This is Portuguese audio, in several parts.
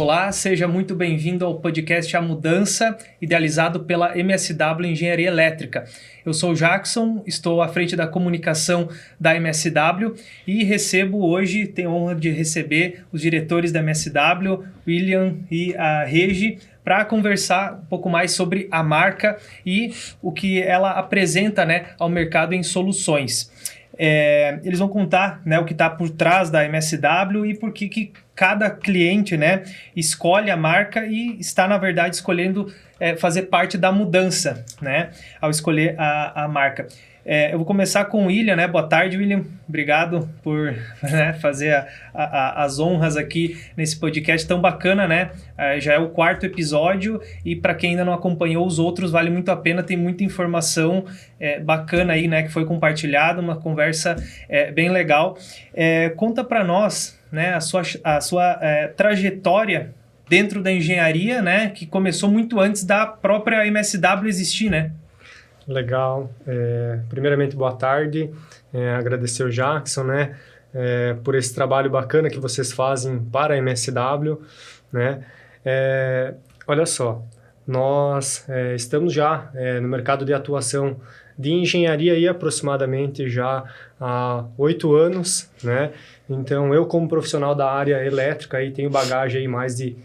Olá, seja muito bem-vindo ao podcast A Mudança, idealizado pela MSW Engenharia Elétrica. Eu sou o Jackson, estou à frente da comunicação da MSW e tenho a honra de receber os diretores da MSW, William e a Regi, para conversar um pouco mais sobre a marca e o que ela apresenta, ao mercado em soluções. Eles vão contar, o que está por trás da MSW e por que cada cliente, escolhe a marca e está, na verdade, escolhendo fazer parte da mudança, ao escolher a marca. Eu vou começar com o William, Boa tarde, William. Obrigado por fazer as honras aqui nesse podcast tão bacana, Já é o 4º episódio e para quem ainda não acompanhou os outros, vale muito a pena, tem muita informação bacana aí, que foi compartilhada, uma conversa bem legal. Conta para nós, a sua trajetória dentro da engenharia, que começou muito antes da própria MSW existir, Legal. Primeiramente, boa tarde. Agradecer o Jackson, por esse trabalho bacana que vocês fazem para a MSW, Olha só, nós estamos já no mercado de atuação de engenharia aí aproximadamente já há 8 anos, Então, eu como profissional da área elétrica aí tenho bagagem aí mais de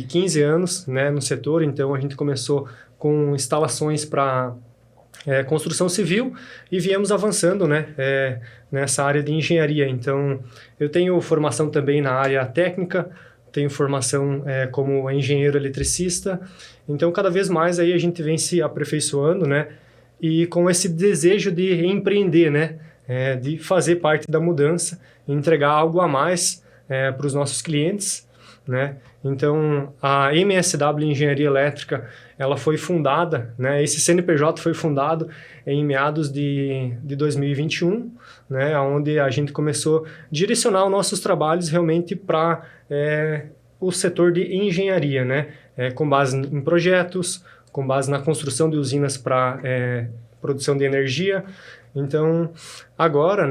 15 anos, no setor. Então, a gente começou com instalações para construção civil e viemos avançando, nessa área de engenharia. Então, eu tenho formação também na área técnica, tenho formação como engenheiro eletricista. Então, cada vez mais aí a gente vem se aperfeiçoando, e com esse desejo de empreender, de fazer parte da mudança, entregar algo a mais para os nossos clientes, Então, a MSW Engenharia Elétrica, ela foi fundada, esse CNPJ foi fundado em meados de 2021, onde a gente começou a direcionar os nossos trabalhos realmente para o setor de engenharia, com base em projetos, com base na construção de usinas para produção de energia. Então, agora,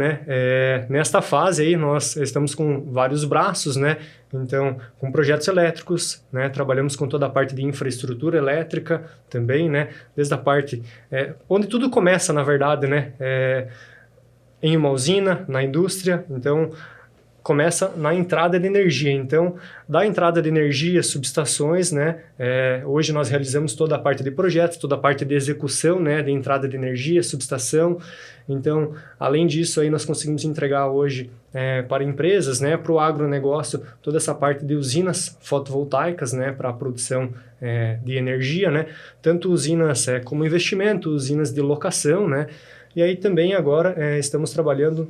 nesta fase aí, nós estamos com vários braços, Então, com projetos elétricos, trabalhamos com toda a parte de infraestrutura elétrica também, Desde a parte, onde tudo começa, na verdade, em uma usina, na indústria. Então, começa na entrada de energia. Então, da entrada de energia, subestações, hoje nós realizamos toda a parte de projetos, toda a parte de execução, de entrada de energia, subestação. Então, além disso, aí nós conseguimos entregar hoje para empresas, para o agronegócio, toda essa parte de usinas fotovoltaicas, para a produção de energia, tanto usinas como investimento, usinas de locação, E aí também agora estamos trabalhando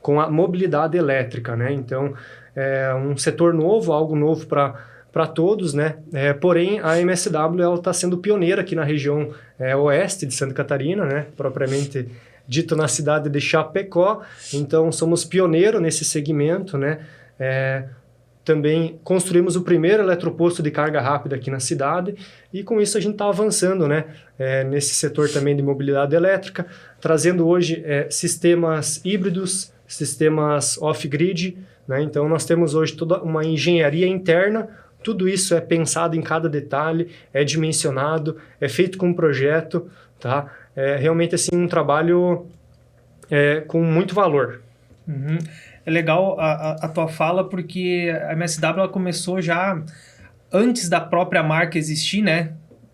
com a mobilidade elétrica, Então, é um setor novo, algo novo para todos, Porém, a MSW está sendo pioneira aqui na região oeste de Santa Catarina, Propriamente dito na cidade de Chapecó. Então, somos pioneiros nesse segmento, Também construímos o primeiro eletroposto de carga rápida aqui na cidade e com isso a gente está avançando, nesse setor também de mobilidade elétrica, trazendo hoje sistemas híbridos, sistemas off-grid, Então, nós temos hoje toda uma engenharia interna, tudo isso é pensado em cada detalhe, é dimensionado, é feito com um projeto, tá? É realmente assim, um trabalho com muito valor. Uhum. É legal a tua fala, porque a MSW ela começou já antes da própria marca existir,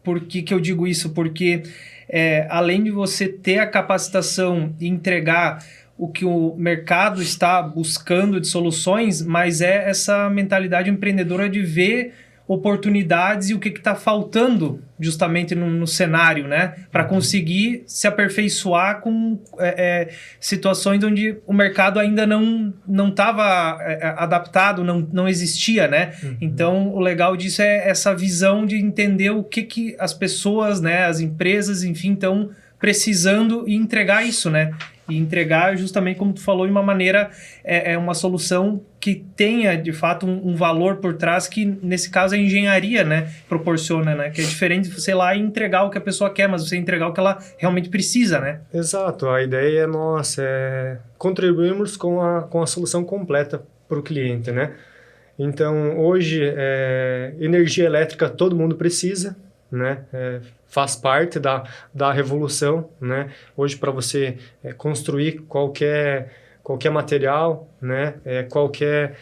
Por que eu digo isso? Porque além de você ter a capacitação e entregar o que o mercado está buscando de soluções, mas é essa mentalidade empreendedora de ver oportunidades e o que está faltando justamente no cenário, para conseguir se aperfeiçoar com situações onde o mercado ainda não estava adaptado, não existia, Então, o legal disso é essa visão de entender o que as pessoas, as empresas, enfim, estão precisando e entregar isso, E entregar justamente, como tu falou, de uma maneira, uma solução que tenha, de fato, um valor por trás que, nesse caso, a engenharia, proporciona, Que é diferente de você ir lá e entregar o que a pessoa quer, mas você entregar o que ela realmente precisa, Exato. A ideia é nós contribuirmos com a solução completa para o cliente, Então, hoje, energia elétrica todo mundo precisa, né? Faz parte da revolução, né? Hoje, para você construir qualquer material, né? Qualquer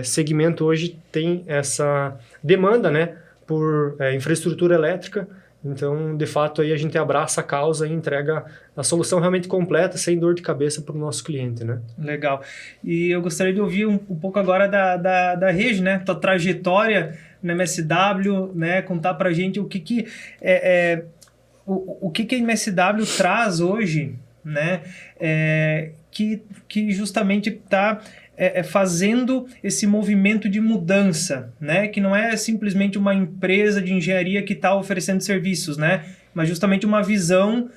segmento hoje tem essa demanda, né? Por infraestrutura elétrica. Então, de fato, aí a gente abraça a causa e entrega a solução realmente completa, sem dor de cabeça para o nosso cliente, né? Legal. E eu gostaria de ouvir um pouco agora da Regi, né? Tua trajetória na MSW, né? Contar para a gente o que a MSW traz hoje, né? Que justamente está fazendo esse movimento de mudança, né? Que não é simplesmente uma empresa de engenharia que está oferecendo serviços, né? Mas justamente uma visão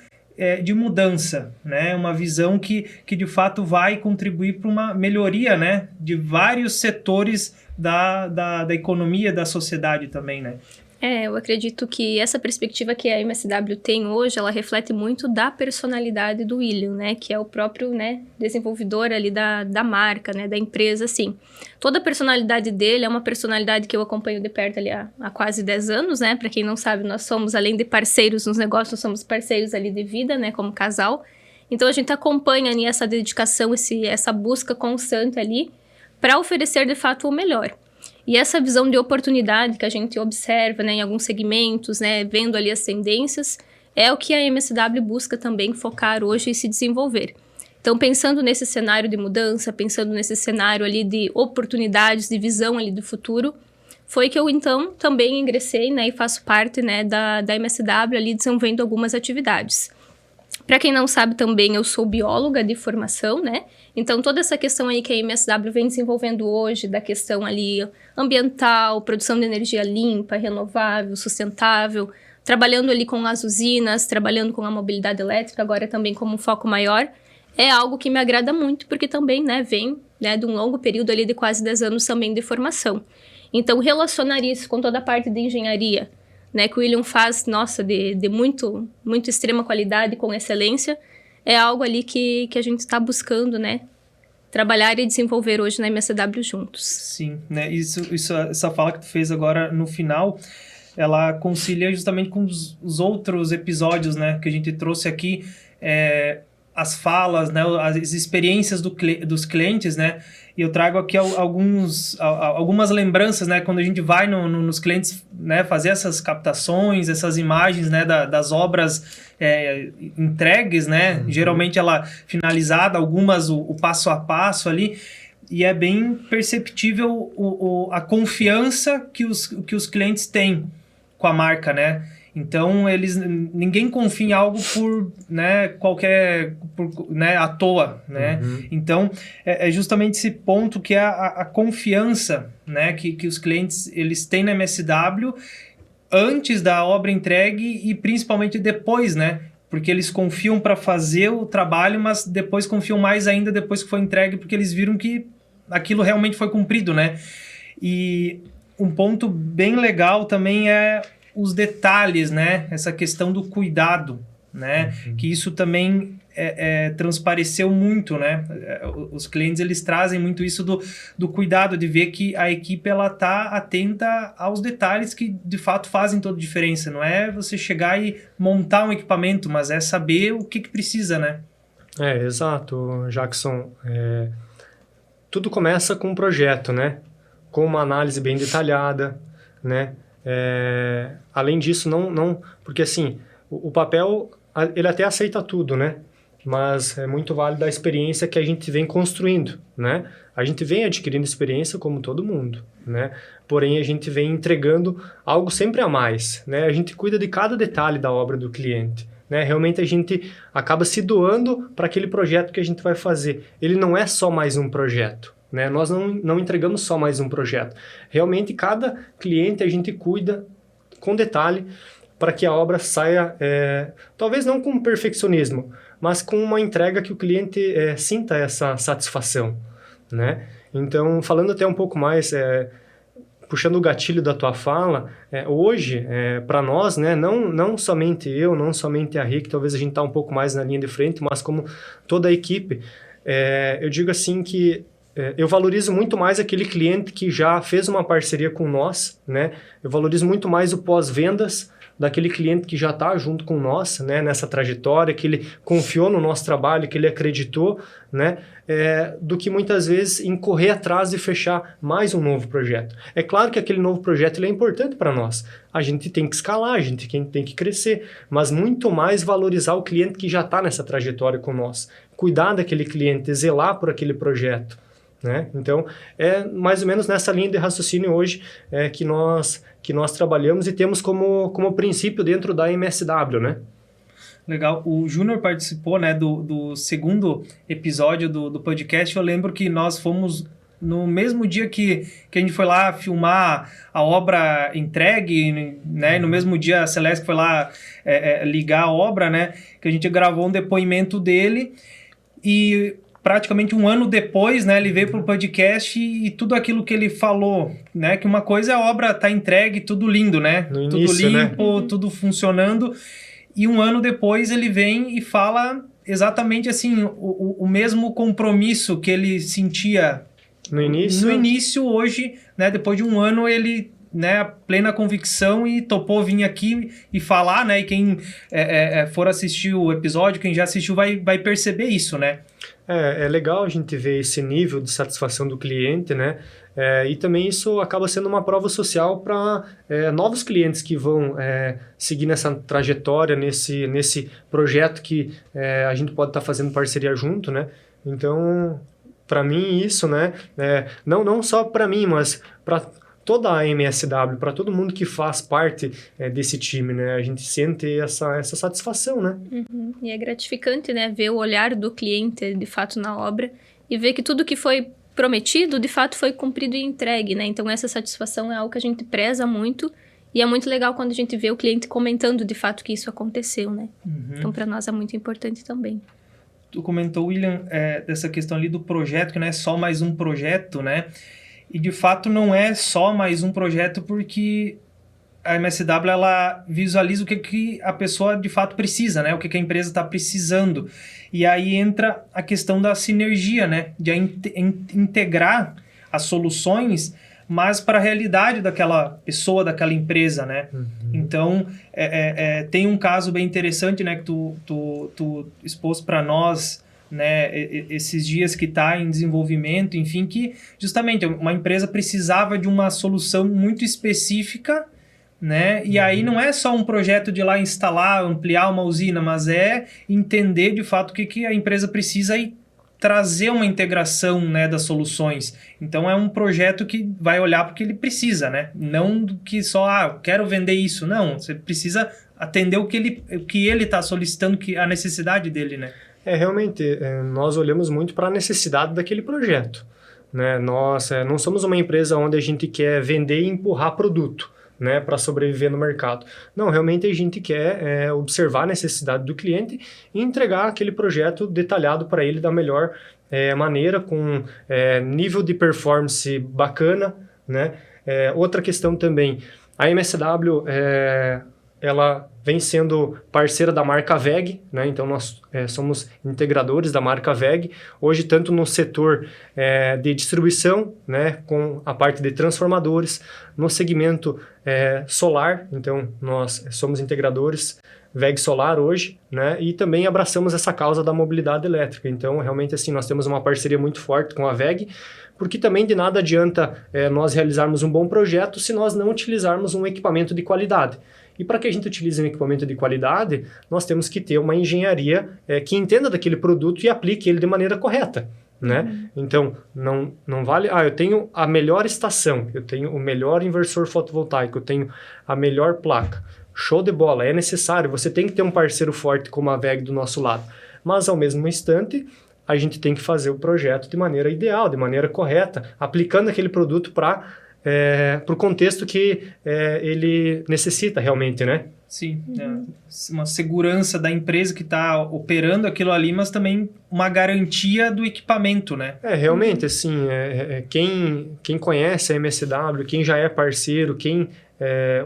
de mudança, né? Uma visão que de fato vai contribuir para uma melhoria, né? De vários setores da economia, da sociedade também, né? Eu acredito que essa perspectiva que a MSW tem hoje, ela reflete muito da personalidade do William, né? Que é o próprio, né, desenvolvedor ali da marca, né? Da empresa, assim. Toda a personalidade dele é uma personalidade que eu acompanho de perto ali há quase 10 anos, né? Para quem não sabe, nós somos, além de parceiros nos negócios, nós somos parceiros ali de vida, né? Como casal. Então, a gente acompanha ali essa dedicação, essa busca constante ali para oferecer, de fato, o melhor. E essa visão de oportunidade que a gente observa, né, em alguns segmentos, né, vendo ali as tendências, é o que a MSW busca também focar hoje e se desenvolver. Então, pensando nesse cenário de mudança, pensando nesse cenário ali de oportunidades, de visão ali do futuro, foi que eu, então, também ingressei, né, e faço parte, né, da MSW ali desenvolvendo algumas atividades. Para quem não sabe também, eu sou bióloga de formação, né? Então, toda essa questão aí que a MSW vem desenvolvendo hoje, da questão ali ambiental, produção de energia limpa, renovável, sustentável, trabalhando ali com as usinas, trabalhando com a mobilidade elétrica, agora também como um foco maior, é algo que me agrada muito, porque também, né, vem, né, de um longo período ali de quase 10 anos também de formação. Então, relacionar isso com toda a parte de engenharia, né, que o William faz, nossa, de muito extrema qualidade, com excelência, é algo ali que a gente está buscando, né, trabalhar e desenvolver hoje na MSW juntos. Sim, né, essa fala que tu fez agora no final, ela concilia justamente com os outros episódios, né, que a gente trouxe aqui, as falas, né, as experiências dos clientes, né, e eu trago aqui algumas lembranças, né, quando a gente vai nos clientes, né, fazer essas captações, essas imagens, né, das obras entregues, né, geralmente ela finalizada, algumas o passo a passo ali, e é bem perceptível a confiança que os clientes têm com a marca, né. Então, ninguém confia em algo por, né, né, à toa, né? Então, é justamente esse ponto que é a confiança, né, que os clientes eles têm na MSW antes da obra entregue e principalmente depois, né? Porque eles confiam para fazer o trabalho, mas depois confiam mais ainda depois que foi entregue, porque eles viram que aquilo realmente foi cumprido, né? E um ponto bem legal também é os detalhes, né? Essa questão do cuidado, né? Que isso também transpareceu muito, né? Os clientes, eles trazem muito isso do cuidado, de ver que a equipe, ela tá atenta aos detalhes que, de fato, fazem toda a diferença. Não é você chegar e montar um equipamento, mas é saber o que precisa, né? Exato, Jackson. Tudo começa com um projeto, né? Com uma análise bem detalhada, né? Além disso, não porque assim, o papel, ele até aceita tudo, né? Mas é muito válido a experiência que a gente vem construindo, né? A gente vem adquirindo experiência como todo mundo, né? Porém, a gente vem entregando algo sempre a mais, né? A gente cuida de cada detalhe da obra do cliente, né? Realmente a gente acaba se doando para aquele projeto que a gente vai fazer. Ele não é só mais um projeto, né? Nós não entregamos só mais um projeto. Realmente, cada cliente a gente cuida com detalhe para que a obra saia, talvez não com perfeccionismo, mas com uma entrega que o cliente sinta essa satisfação, né? Então, falando até um pouco mais, puxando o gatilho da tua fala, hoje, para nós, né, não somente eu, não somente a Rick, talvez a gente está um pouco mais na linha de frente, mas como toda a equipe, eu digo assim que eu valorizo muito mais aquele cliente que já fez uma parceria com nós, né? Eu valorizo muito mais o pós-vendas daquele cliente que já está junto com nós, né, nessa trajetória, que ele confiou no nosso trabalho, que ele acreditou, né, do que muitas vezes em correr atrás de fechar mais um novo projeto. É claro que aquele novo projeto ele é importante para nós. A gente tem que escalar, a gente tem que crescer, mas muito mais valorizar o cliente que já está nessa trajetória com nós. Cuidar daquele cliente, zelar por aquele projeto. Né? Então, é mais ou menos nessa linha de raciocínio hoje que nós trabalhamos e temos como princípio dentro da MSW, né? Legal. O Júnior participou, né, do segundo episódio do podcast. Eu lembro que nós fomos no mesmo dia que a gente foi lá filmar a obra entregue, né? No mesmo dia a Celeste foi lá ligar a obra, né? Que a gente gravou um depoimento dele e praticamente um ano depois, né, ele veio para o podcast e tudo aquilo que ele falou, né, que uma coisa é a obra tá entregue, tudo lindo, né, no início, tudo limpo, né? tudo funcionando, e um ano depois ele vem e fala exatamente assim, o mesmo compromisso que ele sentia no início hoje, né, depois de um ano ele, né, a plena convicção e topou vir aqui e falar, né, e quem for assistir o episódio, quem já assistiu vai perceber isso, né. É legal a gente ver esse nível de satisfação do cliente, né? E também isso acaba sendo uma prova social para novos clientes que vão seguir nessa trajetória, nesse projeto que a gente pode estar fazendo parceria junto, né? Então, para mim isso, né? Não só para mim, mas para toda a MSW, para todo mundo que faz parte desse time, né? A gente sente essa satisfação, né? Uhum. E é gratificante, né? Ver o olhar do cliente, de fato, na obra e ver que tudo que foi prometido, de fato, foi cumprido e entregue, né? Então, essa satisfação é algo que a gente preza muito e é muito legal quando a gente vê o cliente comentando, de fato, que isso aconteceu, né? Uhum. Então, para nós é muito importante também. Tu comentou, William, dessa questão ali do projeto, que não é só mais um projeto, né? E, de fato, não é só mais um projeto porque a MSW ela visualiza o que a pessoa, de fato, precisa, né? O que a empresa está precisando. E aí entra a questão da sinergia, né? De integrar as soluções, mas para a realidade daquela pessoa, daquela empresa, né? Uhum. Então, tem um caso bem interessante, né? Que tu expôs para nós, né, esses dias que está em desenvolvimento, enfim, que justamente uma empresa precisava de uma solução muito específica, né, e aí não é só um projeto de ir lá instalar, ampliar uma usina, mas é entender de fato o que a empresa precisa e trazer uma integração, né, das soluções. Então é um projeto que vai olhar porque ele precisa, né, não que só, eu quero vender isso, não, você precisa atender o que ele está solicitando, a necessidade dele, né. Realmente, nós olhamos muito para a necessidade daquele projeto, né? Nós não somos uma empresa onde a gente quer vender e empurrar produto, né, para sobreviver no mercado. Não, realmente a gente quer observar a necessidade do cliente e entregar aquele projeto detalhado para ele da melhor maneira, com nível de performance bacana, né? Outra questão também, a MSW, ela vem sendo parceira da marca WEG, né? Então nós somos integradores da marca WEG, hoje tanto no setor de distribuição, né, com a parte de transformadores, no segmento solar, então nós somos integradores WEG Solar hoje, né? E também abraçamos essa causa da mobilidade elétrica. Então realmente assim nós temos uma parceria muito forte com a WEG, porque também de nada adianta nós realizarmos um bom projeto se nós não utilizarmos um equipamento de qualidade. E para que a gente utilize um equipamento de qualidade, nós temos que ter uma engenharia que entenda daquele produto e aplique ele de maneira correta, né? Uhum. Então, não vale... eu tenho a melhor estação, eu tenho o melhor inversor fotovoltaico, eu tenho a melhor placa. Show de bola, é necessário, você tem que ter um parceiro forte como a WEG do nosso lado. Mas, ao mesmo instante, a gente tem que fazer o projeto de maneira ideal, de maneira correta, aplicando aquele produto para o contexto que ele necessita realmente, né? Sim, uma segurança da empresa que está operando aquilo ali, mas também uma garantia do equipamento, né? Realmente, assim, quem conhece a MSW, quem já é parceiro, quem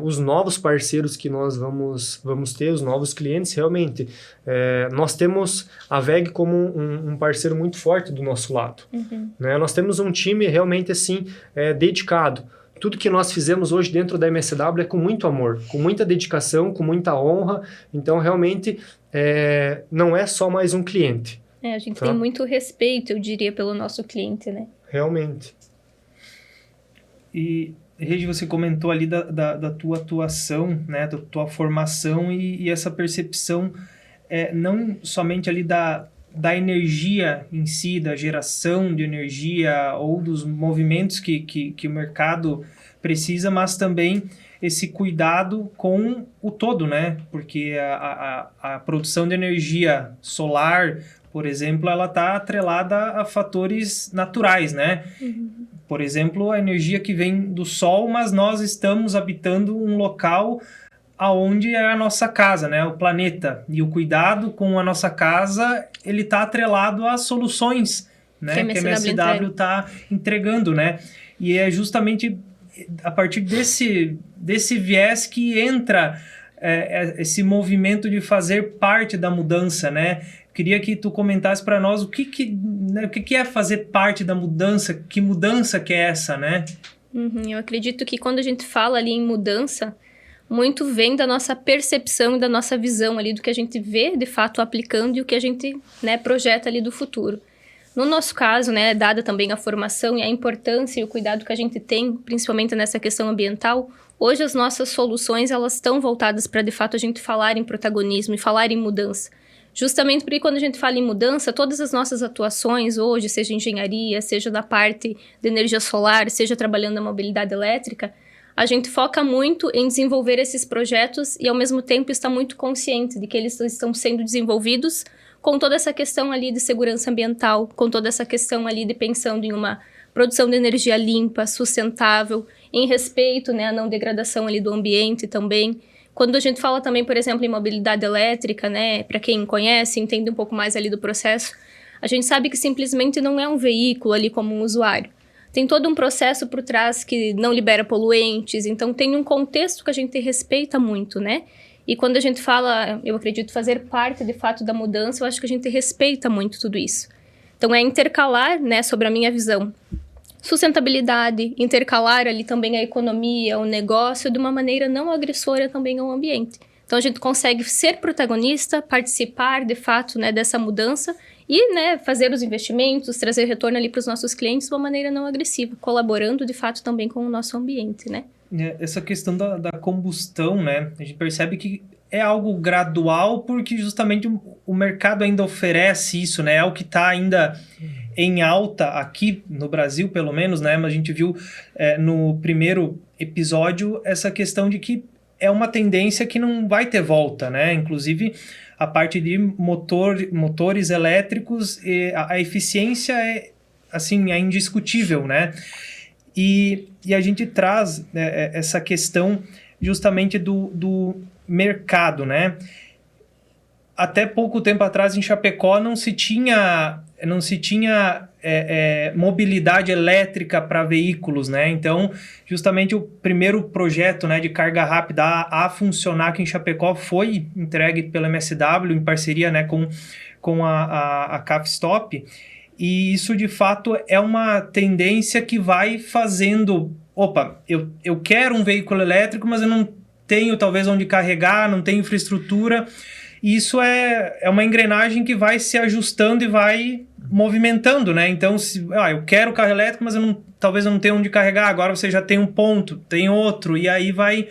os novos parceiros que nós vamos ter, os novos clientes, realmente, nós temos a WEG como um parceiro muito forte do nosso lado. Né? Nós temos um time realmente assim, dedicado. Tudo que nós fizemos hoje dentro da MSW é com muito amor, com muita dedicação, com muita honra. Então, realmente, não é só mais um cliente. A gente tem muito respeito, eu diria, pelo nosso cliente, né? Realmente. E, Regi, você comentou ali da tua atuação, né, da tua formação e essa percepção não somente ali da energia em si, da geração de energia ou dos movimentos que o mercado precisa, mas também esse cuidado com o todo, né? Porque a produção de energia solar, por exemplo, ela está atrelada a fatores naturais, né? Por exemplo, a energia que vem do sol, mas nós estamos habitando um local aonde é a nossa casa, né? O planeta. E o cuidado com a nossa casa, ele está atrelado às soluções, né? Que a MSW está entregando, né? E é justamente a partir desse viés que entra esse movimento de fazer parte da mudança, né? Queria que tu comentasse para nós o que é fazer parte da mudança, que mudança que é essa, né? Eu acredito que quando a gente fala ali em mudança, muito vem da nossa percepção e da nossa visão ali do que a gente vê, de fato, aplicando e o que a gente, né, projeta ali do futuro. No nosso caso, né, dada também a formação e a importância e o cuidado que a gente tem, principalmente nessa questão ambiental, hoje as nossas soluções, elas estão voltadas para, de fato, a gente falar em protagonismo e falar em mudança. Justamente porque quando a gente fala em mudança, todas as nossas atuações hoje, seja engenharia, seja da parte de energia solar, seja trabalhando na mobilidade elétrica, a gente foca muito em desenvolver esses projetos e, ao mesmo tempo, está muito consciente de que eles estão sendo desenvolvidos com toda essa questão ali de segurança ambiental, com toda essa questão ali de pensando em uma produção de energia limpa, sustentável, em respeito, né, à não degradação ali do ambiente também. Quando a gente fala também, por exemplo, em mobilidade elétrica, né, para quem conhece, entende um pouco mais ali do processo, a gente sabe que simplesmente não é um veículo ali como um usuário. Tem todo um processo por trás que não libera poluentes, então tem um contexto que a gente respeita muito, né? E quando a gente fala, eu acredito, fazer parte de fato da mudança, eu acho que a gente respeita muito tudo isso. Então é intercalar, né, sobre a minha visão, sustentabilidade, intercalar ali também a economia, o negócio, de uma maneira não agressora também ao ambiente. Então a gente consegue ser protagonista, participar de fato, né, dessa mudança e, né, fazer os investimentos, trazer retorno ali para os nossos clientes de uma maneira não agressiva, colaborando de fato também com o nosso ambiente, né? Essa questão da combustão, né, a gente percebe que é algo gradual porque justamente o mercado ainda oferece isso, né, é o que está ainda em alta aqui no Brasil, pelo menos, né, mas a gente viu no primeiro episódio essa questão de que é uma tendência que não vai ter volta, né, inclusive a parte de motores elétricos, a eficiência assim, é indiscutível, né? E a gente traz essa questão justamente do mercado, né? Até pouco tempo atrás, em Chapecó, não se tinha mobilidade elétrica para veículos, né? Então, justamente o primeiro projeto, né, de carga rápida a funcionar aqui em Chapecó foi entregue pela MSW em parceria, né, com a CAFSTOP. E isso, de fato, é uma tendência que vai fazendo... Opa, eu quero um veículo elétrico, mas eu não tenho, talvez, onde carregar, não tenho infraestrutura. E isso é uma engrenagem que vai se ajustando e vai movimentando, né? Então, eu quero carro elétrico, mas talvez eu não tenha onde carregar. Agora você já tem um ponto, tem outro, e aí vai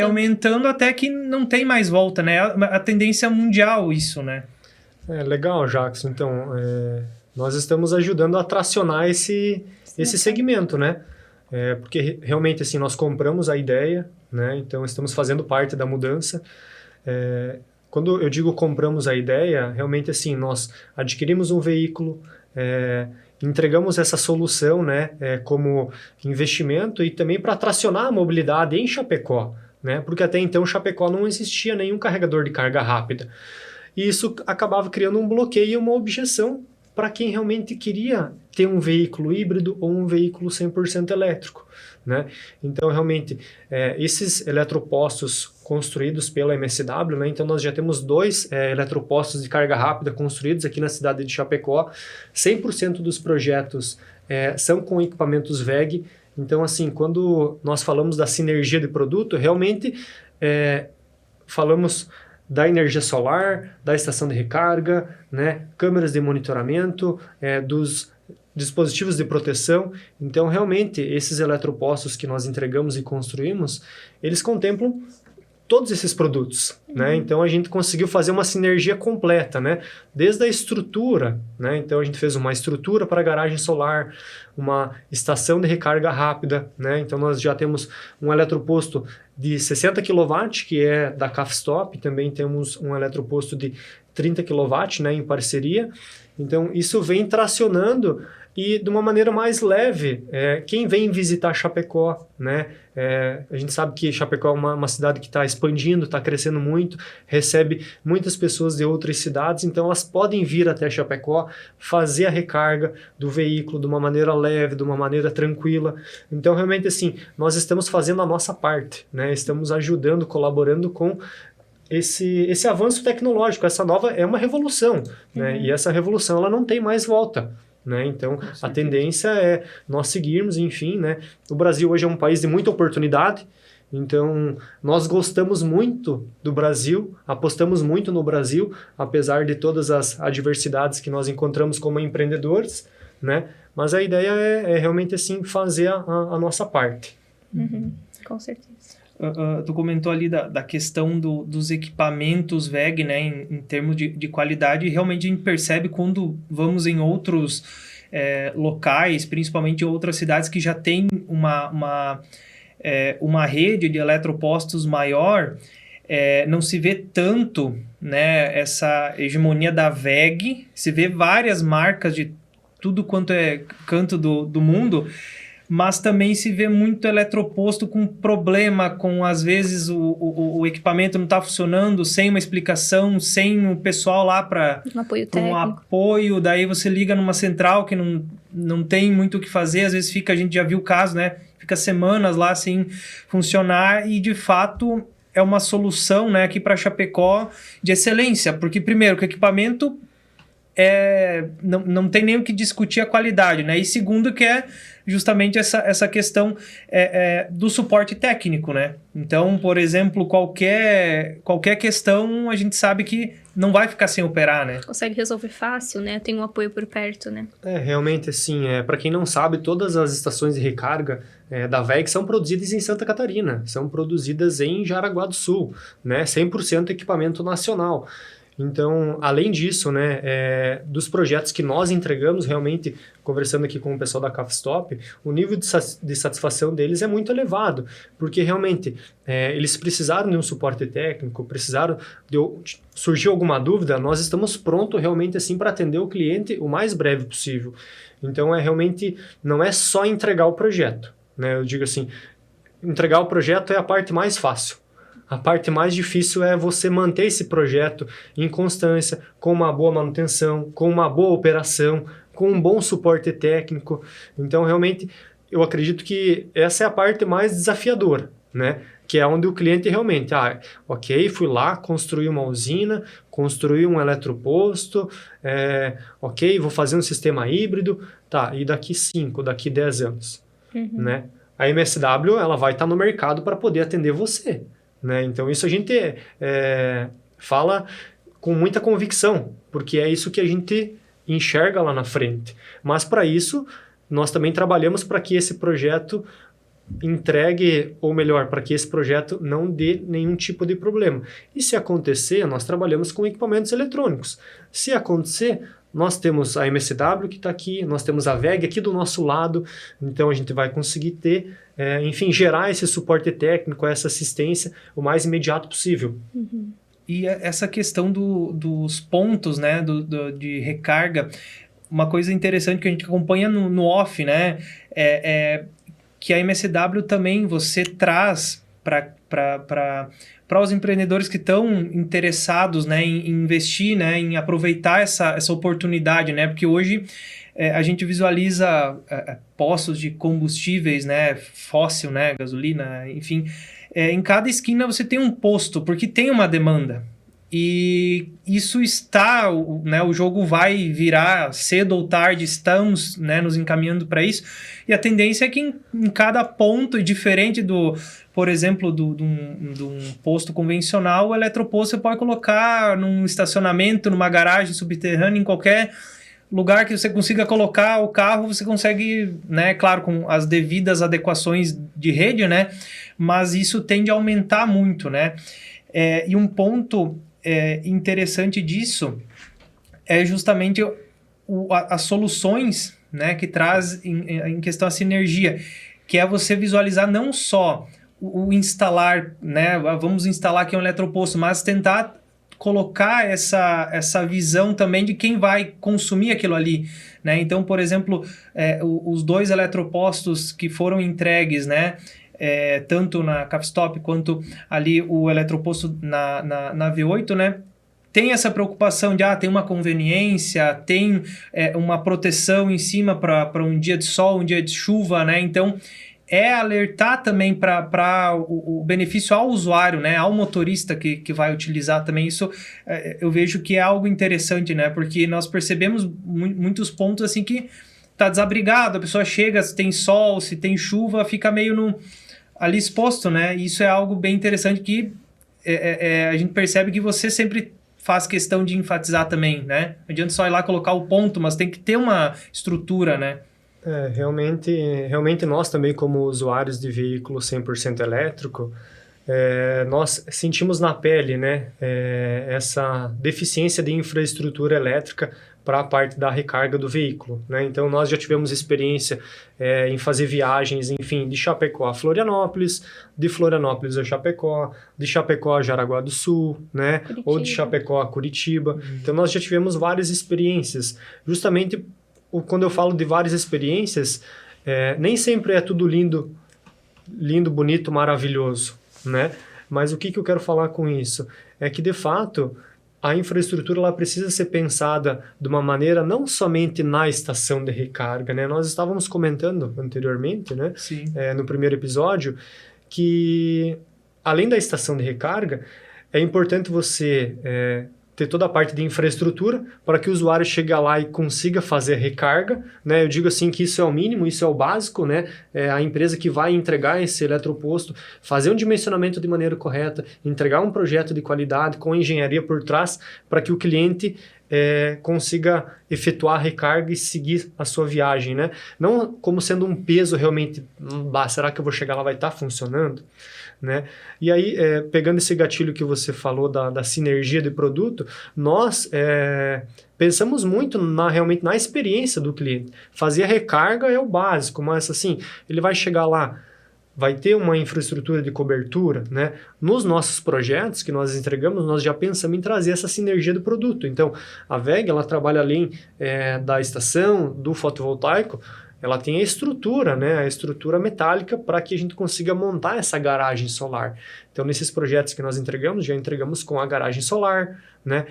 aumentando até que não tem mais volta, né? A tendência mundial isso, né? Legal, Jackson. Então, nós estamos ajudando a tracionar esse segmento, né? Porque realmente, assim, nós compramos a ideia, né? Então, estamos fazendo parte da mudança. Quando eu digo compramos a ideia, realmente assim, nós adquirimos um veículo, entregamos essa solução, né, como investimento e também para tracionar a mobilidade em Chapecó, né, porque até então em Chapecó não existia nenhum carregador de carga rápida. E isso acabava criando um bloqueio e uma objeção para quem realmente queria ter um veículo híbrido ou um veículo 100% elétrico, né? Então, realmente, esses eletropostos construídos pela MSW, né? Então, nós já temos 2 eletropostos de carga rápida construídos aqui na cidade de Chapecó. 100% dos projetos são com equipamentos WEG. Então, assim, quando nós falamos da sinergia de produto, realmente falamos da energia solar, da estação de recarga, né? Câmeras de monitoramento, dos dispositivos de proteção. Então, realmente, esses eletropostos que nós entregamos e construímos, eles contemplam todos esses produtos, né? Então, a gente conseguiu fazer uma sinergia completa, né? Desde a estrutura, né? Então, a gente fez uma estrutura para garagem solar, uma estação de recarga rápida, né? Então, nós já temos um eletroposto de 60 kW, que é da CAFSTOP, também temos um eletroposto de 30 kW, né, em parceria. Então, isso vem tracionando e de uma maneira mais leve. Quem vem visitar Chapecó, né? A gente sabe que Chapecó é uma cidade que está expandindo, está crescendo muito, recebe muitas pessoas de outras cidades, então elas podem vir até Chapecó, fazer a recarga do veículo de uma maneira leve, de uma maneira tranquila. Então, realmente, assim, nós estamos fazendo a nossa parte, né? Estamos ajudando, colaborando com esse avanço tecnológico. Essa nova é uma revolução, né? E essa revolução ela não tem mais volta, né? Então, a tendência é nós seguirmos, enfim, né? O Brasil hoje é um país de muita oportunidade, então nós gostamos muito do Brasil, apostamos muito no Brasil, apesar de todas as adversidades que nós encontramos como empreendedores, né? Mas a ideia é realmente, assim, fazer a nossa parte. Com certeza. Tu comentou ali da questão dos equipamentos WEG, né, em termos de qualidade, e realmente a gente percebe quando vamos em outros locais, principalmente em outras cidades que já tem uma rede de eletropostos maior, não se vê tanto, né, essa hegemonia da WEG, se vê várias marcas de tudo quanto é canto do mundo, mas também se vê muito eletroposto com problema, com às vezes o equipamento não está funcionando, sem uma explicação, sem o pessoal lá para um apoio técnico. Um apoio, daí você liga numa central que não tem muito o que fazer, às vezes a gente já viu o caso, né? Fica semanas lá sem funcionar e de fato é uma solução, né, aqui para Chapecó de excelência, porque primeiro que o equipamento não tem nem o que discutir a qualidade, né? E segundo que é justamente essa questão do suporte técnico, né? Então, por exemplo, qualquer questão a gente sabe que não vai ficar sem operar, né? Consegue resolver fácil, né? Tem um apoio por perto, né? Realmente, assim, para quem não sabe, todas as estações de recarga da WEG são produzidas em Santa Catarina, são produzidas em Jaraguá do Sul, né? 100% equipamento nacional. Então, além disso, né, dos projetos que nós entregamos, realmente, conversando aqui com o pessoal da CAFSTOP, o nível de satisfação deles é muito elevado, porque realmente eles precisaram de um suporte técnico, surgiu alguma dúvida, nós estamos prontos realmente assim para atender o cliente o mais breve possível. Então, realmente, não é só entregar o projeto, né? Eu digo assim, entregar o projeto é a parte mais fácil. A parte mais difícil é você manter esse projeto em constância, com uma boa manutenção, com uma boa operação, com um bom suporte técnico. Então, realmente, eu acredito que essa é a parte mais desafiadora, né? Que é onde o cliente realmente, ok, fui lá, construí uma usina, construí um eletroposto, ok, vou fazer um sistema híbrido, tá, e daqui 5, daqui 10 anos, né? A MSW, ela vai estar no mercado para poder atender você, né? Então, isso a gente fala com muita convicção, porque é isso que a gente enxerga lá na frente. Mas, para isso, nós também trabalhamos para que esse projeto entregue, ou melhor, para que esse projeto não dê nenhum tipo de problema. E se acontecer, nós trabalhamos com equipamentos eletrônicos. Se acontecer, nós temos a MSW que está aqui, nós temos a WEG aqui do nosso lado, então a gente vai conseguir ter, enfim, gerar esse suporte técnico, essa assistência o mais imediato possível. E essa questão dos pontos, né, de recarga, uma coisa interessante que a gente acompanha no off, né, que a MSW também você traz para para os empreendedores que estão interessados, né, em investir, né, em aproveitar essa oportunidade, né, porque hoje a gente visualiza postos de combustíveis, né, fóssil, né, gasolina, enfim, em cada esquina você tem um posto, porque tem uma demanda. E isso está, né, o jogo vai virar cedo ou tarde, estamos, né, nos encaminhando para isso, e a tendência é que em cada ponto, diferente por exemplo, de um posto convencional, o eletroposto você pode colocar num estacionamento, numa garagem subterrânea, em qualquer lugar que você consiga colocar o carro, você consegue, né, claro, com as devidas adequações de rede, né, mas isso tende a aumentar muito, né, e um ponto interessante disso é justamente as soluções, né, que traz em questão a sinergia, que é você visualizar não só o instalar, né, vamos instalar aqui um eletroposto, mas tentar colocar essa visão também de quem vai consumir aquilo ali, né? Então, por exemplo, os 2 eletropostos que foram entregues, né, tanto na Capstop quanto ali o eletroposto na V8, né, tem essa preocupação de tem uma conveniência, tem uma proteção em cima para um dia de sol, um dia de chuva, né? Então, alertar também para o benefício ao usuário, né, ao motorista que vai utilizar também. Isso eu vejo que é algo interessante, né, porque nós percebemos muitos pontos assim que tá desabrigado, a pessoa chega, se tem sol, se tem chuva, fica meio ali exposto, né, e isso é algo bem interessante que a gente percebe que você sempre faz questão de enfatizar também, né, não adianta só ir lá colocar o ponto, mas tem que ter uma estrutura, né. Realmente nós também, como usuários de veículo 100% elétrico, nós sentimos na pele, né, essa deficiência de infraestrutura elétrica para a parte da recarga do veículo, né? Então, nós já tivemos experiência em fazer viagens, enfim, de Chapecó a Florianópolis, de Florianópolis a Chapecó, de Chapecó a Jaraguá do Sul, né? Curitiba. Ou de Chapecó a Curitiba. Então, nós já tivemos várias experiências, justamente quando eu falo de várias experiências, nem sempre é tudo lindo, bonito, maravilhoso, né? Mas o que eu quero falar com isso? É que, de fato, a infraestrutura ela precisa ser pensada de uma maneira não somente na estação de recarga, né? Nós estávamos comentando anteriormente, né? Sim. No primeiro episódio, que além da estação de recarga, é importante você ter toda a parte de infraestrutura para que o usuário chegue lá e consiga fazer recarga, né? Eu digo assim que isso é o mínimo, isso é o básico, né? A empresa que vai entregar esse eletroposto, fazer um dimensionamento de maneira correta, entregar um projeto de qualidade com engenharia por trás para que o cliente consiga efetuar a recarga e seguir a sua viagem, né? Não como sendo um peso realmente, será que eu vou chegar lá, vai estar funcionando? Né? E aí, pegando esse gatilho que você falou da sinergia de produto, nós pensamos muito realmente na experiência do cliente. Fazer a recarga é o básico, mas assim, ele vai chegar lá, vai ter uma infraestrutura de cobertura, né? Nos nossos projetos que nós entregamos, nós já pensamos em trazer essa sinergia do produto. Então, a WEG, ela trabalha além da estação, do fotovoltaico, ela tem a estrutura, né? A estrutura metálica para que a gente consiga montar essa garagem solar. Então, nesses projetos que nós entregamos, já entregamos com a garagem solar, né?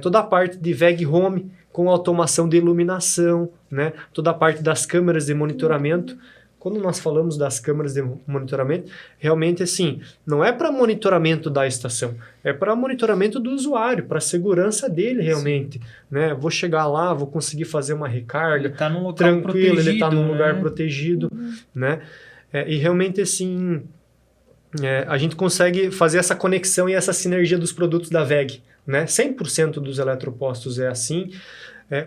Toda a parte de WEG Home, com automação de iluminação, né? Toda a parte das câmeras de monitoramento. Quando nós falamos das câmeras de monitoramento, realmente assim, não é para monitoramento da estação, é para monitoramento do usuário, para a segurança dele realmente, né? Vou chegar lá, vou conseguir fazer uma recarga, ele tá num local tranquilo, ele está num né? lugar protegido, né? E realmente assim, a gente consegue fazer essa conexão e essa sinergia dos produtos da WEG, né? 100% dos eletropostos é assim,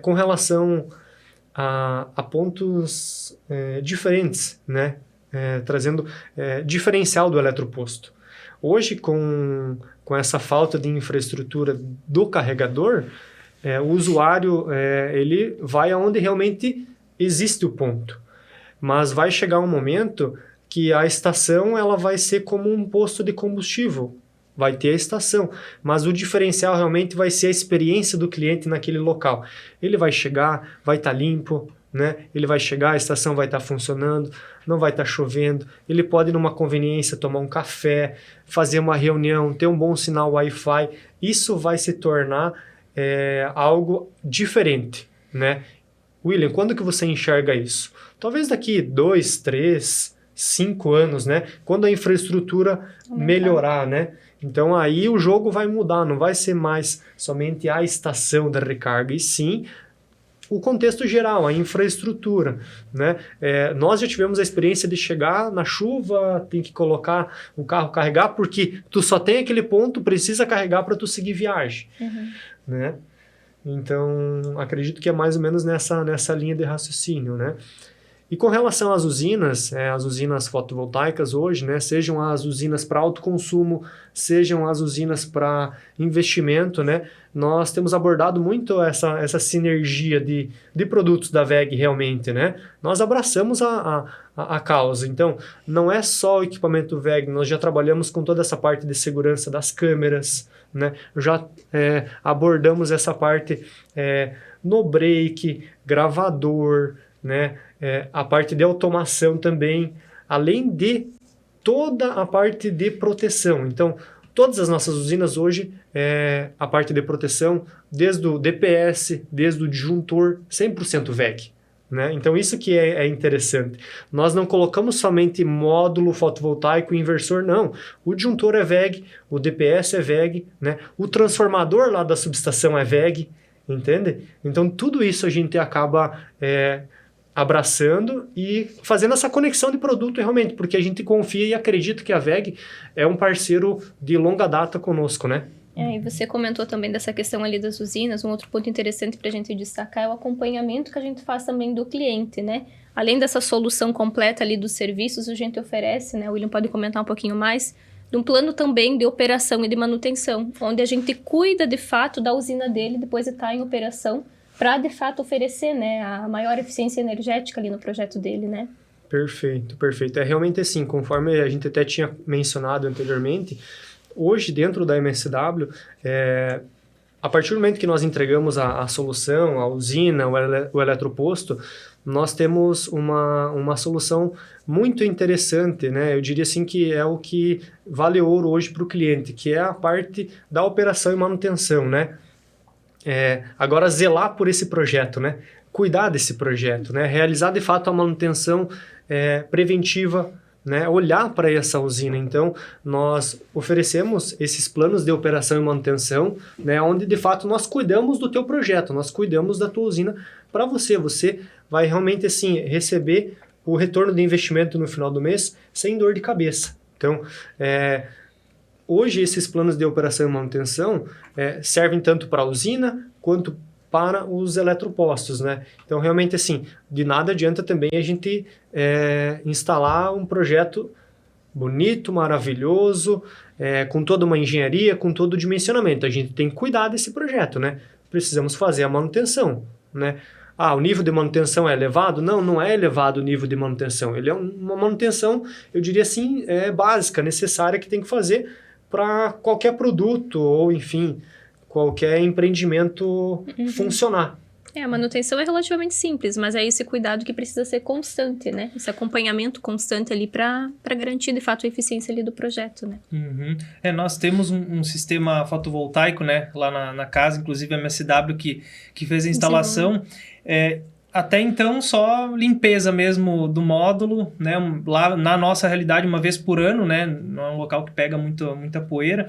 com relação a pontos diferentes, né? Trazendo diferencial do eletroposto. Hoje, com essa falta de infraestrutura do carregador, o usuário ele vai aonde realmente existe o ponto. Mas vai chegar um momento que a estação ela vai ser como um posto de combustível. Vai ter a estação, mas o diferencial realmente vai ser a experiência do cliente naquele local. Ele vai chegar, vai estar limpo, né? Ele vai chegar, a estação vai estar funcionando, não vai estar chovendo, ele pode, numa conveniência, tomar um café, fazer uma reunião, ter um bom sinal Wi-Fi. Isso vai se tornar algo diferente, né? William, quando que você enxerga isso? Talvez daqui 2, 3, 5 anos, né? Quando a infraestrutura melhorar, né? Então aí o jogo vai mudar, não vai ser mais somente a estação da recarga, e sim o contexto geral, a infraestrutura, né? Nós já tivemos a experiência de chegar na chuva, tem que colocar o carro carregar, porque tu só tem aquele ponto, precisa carregar para tu seguir viagem, né? Então, acredito que é mais ou menos nessa linha de raciocínio, né? E com relação às usinas fotovoltaicas hoje, né, sejam as usinas para autoconsumo, sejam as usinas para investimento, né, nós temos abordado muito essa sinergia de produtos da WEG realmente, né? Nós abraçamos a causa. Então, não é só o equipamento WEG, nós já trabalhamos com toda essa parte de segurança das câmeras, né? Já abordamos essa parte no brake, gravador, né? A parte de automação também, além de toda a parte de proteção. Então, todas as nossas usinas hoje, a parte de proteção, desde o DPS, desde o disjuntor, 100% WEG. Né? Então, isso que é interessante. Nós não colocamos somente módulo fotovoltaico e inversor, não. O disjuntor é WEG, o DPS é WEG, né? O transformador lá da subestação é WEG, entende? Então, tudo isso a gente acaba abraçando e fazendo essa conexão de produto realmente, porque a gente confia e acredita que a WEG é um parceiro de longa data conosco, né? E você comentou também dessa questão ali das usinas. Um outro ponto interessante para a gente destacar é o acompanhamento que a gente faz também do cliente, né? Além dessa solução completa ali dos serviços, a gente oferece, né? O William pode comentar um pouquinho mais, de um plano também de operação e de manutenção, onde a gente cuida de fato da usina dele depois de estar em operação, para de fato oferecer, né, a maior eficiência energética ali no projeto dele, né? Perfeito, perfeito. É realmente assim, conforme a gente até tinha mencionado anteriormente, hoje dentro da MSW, a partir do momento que nós entregamos a solução, a usina, o eletroposto, nós temos uma solução muito interessante, né? Eu diria assim que é o que vale ouro hoje para o cliente, que é a parte da operação e manutenção, né? Agora, zelar por esse projeto, né? Cuidar desse projeto, né? Realizar de fato a manutenção preventiva, né? Olhar para essa usina. Então, nós oferecemos esses planos de operação e manutenção, né? Onde de fato nós cuidamos do teu projeto, nós cuidamos da tua usina para você. Você vai realmente assim receber o retorno de investimento no final do mês sem dor de cabeça. Então, hoje, esses planos de operação e manutenção servem tanto para a usina quanto para os eletropostos, né? Então, realmente, assim, de nada adianta também a gente instalar um projeto bonito, maravilhoso, com toda uma engenharia, com todo o dimensionamento. A gente tem que cuidar desse projeto, né? Precisamos fazer a manutenção, né? O nível de manutenção é elevado? Não, não é elevado o nível de manutenção. Ele é uma manutenção, eu diria assim, básica, necessária, que tem que fazer para qualquer produto ou, enfim, qualquer empreendimento funcionar. A manutenção é relativamente simples, mas é esse cuidado que precisa ser constante, né? Esse acompanhamento constante ali para garantir, de fato, a eficiência ali do projeto, né? Nós temos um sistema fotovoltaico, né? Lá na casa, inclusive a MSW que fez a instalação. Até então, só limpeza mesmo do módulo, né? Lá na nossa realidade, uma vez por ano, né? Não é um local que pega muita poeira,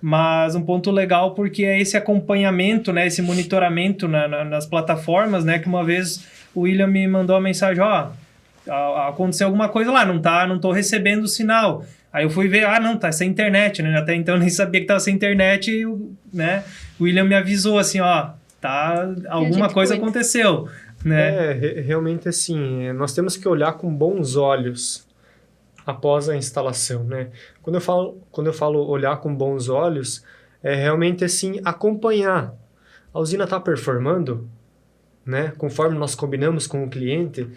mas um ponto legal porque é esse acompanhamento, né? Esse monitoramento nas plataformas, né? Que uma vez o William me mandou uma mensagem, aconteceu alguma coisa lá, não tô recebendo o sinal. Aí eu fui ver, tá sem internet, né? Até então eu nem sabia que tava sem internet, né? O William me avisou assim, alguma coisa aconteceu. Né? Realmente assim, nós temos que olhar com bons olhos após a instalação, né? Quando eu falo olhar com bons olhos, é realmente assim, acompanhar. A usina está performando, né? Conforme nós combinamos com o cliente,